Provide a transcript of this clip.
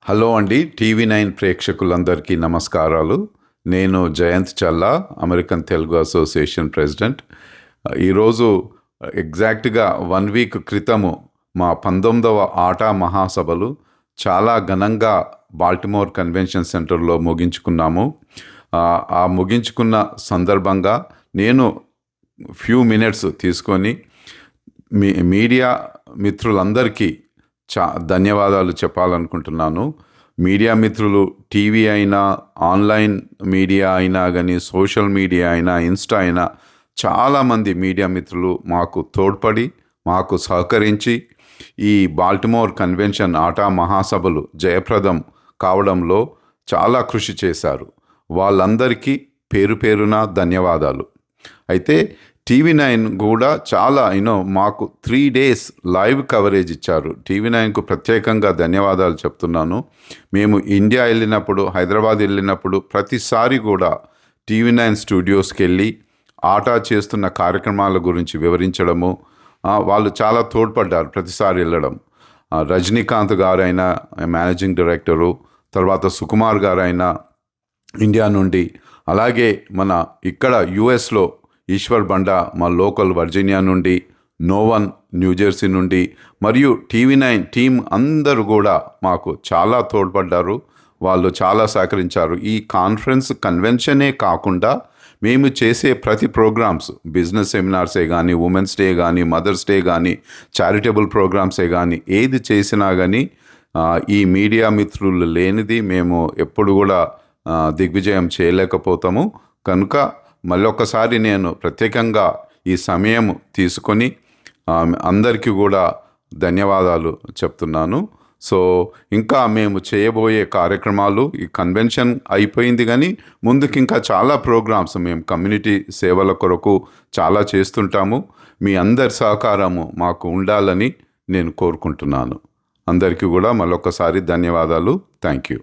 Hello అండి. TV9 ప్రేక్షకులందరికీ నమస్కారాలు. నేను జయంత్ చల్లా, అమెరికన్ తెలుగు అసోసియేషన్ ప్రెసిడెంట్. ఈరోజు ఎగ్జాక్ట్గా 1 వీక్ క్రితము మా 19వ ఆటా మహాసభలు చాలా ఘనంగా బాల్టిమోర్ కన్వెన్షన్ సెంటర్లో ముగించుకున్నాము. ఆ ముగించుకున్న సందర్భంగా నేను ఫ్యూ మినిట్స్ తీసుకొని మీడియా మిత్రులందరికీ ధన్యవాదాలు చెప్పాలనుకుంటున్నాను. మీడియా మిత్రులు టీవీ అయినా, ఆన్లైన్ మీడియా అయినా కానీ, సోషల్ మీడియా అయినా, ఇన్స్టా అయినా చాలామంది మీడియా మిత్రులు మాకు తోడ్పడి, మాకు సహకరించి ఈ బాల్టిమోర్ కన్వెన్షన్ ఆటా మహాసభలు జయప్రదం కావడంలో చాలా కృషి చేశారు. వాళ్ళందరికీ పేరు పేరున ధన్యవాదాలు. అయితే టీవీ9 కూడా చాలా మాకు 3 days లైవ్ కవరేజ్ ఇచ్చారు. టీవీ9కు ప్రత్యేకంగా ధన్యవాదాలు చెప్తున్నాను. మేము ఇండియా వెళ్ళినప్పుడు, హైదరాబాద్ వెళ్ళినప్పుడు ప్రతిసారి కూడా టీవీ9 స్టూడియోస్కి వెళ్ళి ఆటా చేస్తున్న కార్యక్రమాల గురించి వివరించడము, వాళ్ళు చాలా తోడ్పడ్డారు ప్రతిసారి వెళ్ళడం. రజనీకాంత్ గారైనా మేనేజింగ్ డైరెక్టరు, తర్వాత సుకుమార్ గారైనా ఇండియా నుండి, అలాగే మన ఇక్కడ యుఎస్లో ఈశ్వర్ బండా మా లోకల్ వర్జీనియా నుండి, నోవన్ న్యూజెర్సీ నుండి, మరియు టీవీ9 టీం అందరూ కూడా మాకు చాలా తోడ్పడ్డారు. వాళ్ళు చాలా సహకరించారు. ఈ కన్వెన్షనే కాకుండా మేము చేసే ప్రతి ప్రోగ్రామ్స్, బిజినెస్ సెమినార్సే కానీ, ఉమెన్స్ డే కానీ, మదర్స్ డే కానీ, చారిటబుల్ ప్రోగ్రామ్సే కానీ, ఏది చేసినా కానీ ఈ మీడియా మిత్రులు లేనిది మేము ఎప్పుడు కూడా దిగ్విజయం చేయలేకపోతాము. కనుక మళ్ళొక్కసారి నేను ప్రత్యేకంగా ఈ సమయం తీసుకొని అందరికీ కూడా ధన్యవాదాలు చెప్తున్నాను. సో ఇంకా మేము చేయబోయే కార్యక్రమాలు, ఈ కన్వెన్షన్ అయిపోయింది కానీ ముందుకు ఇంకా చాలా ప్రోగ్రామ్స్ మేము కమ్యూనిటీ సేవల కొరకు చాలా చేస్తుంటాము. మీ అందరి సహకారము మాకు ఉండాలని నేను కోరుకుంటున్నాను. అందరికీ కూడా మళ్ళొక్కసారి ధన్యవాదాలు. Thank you.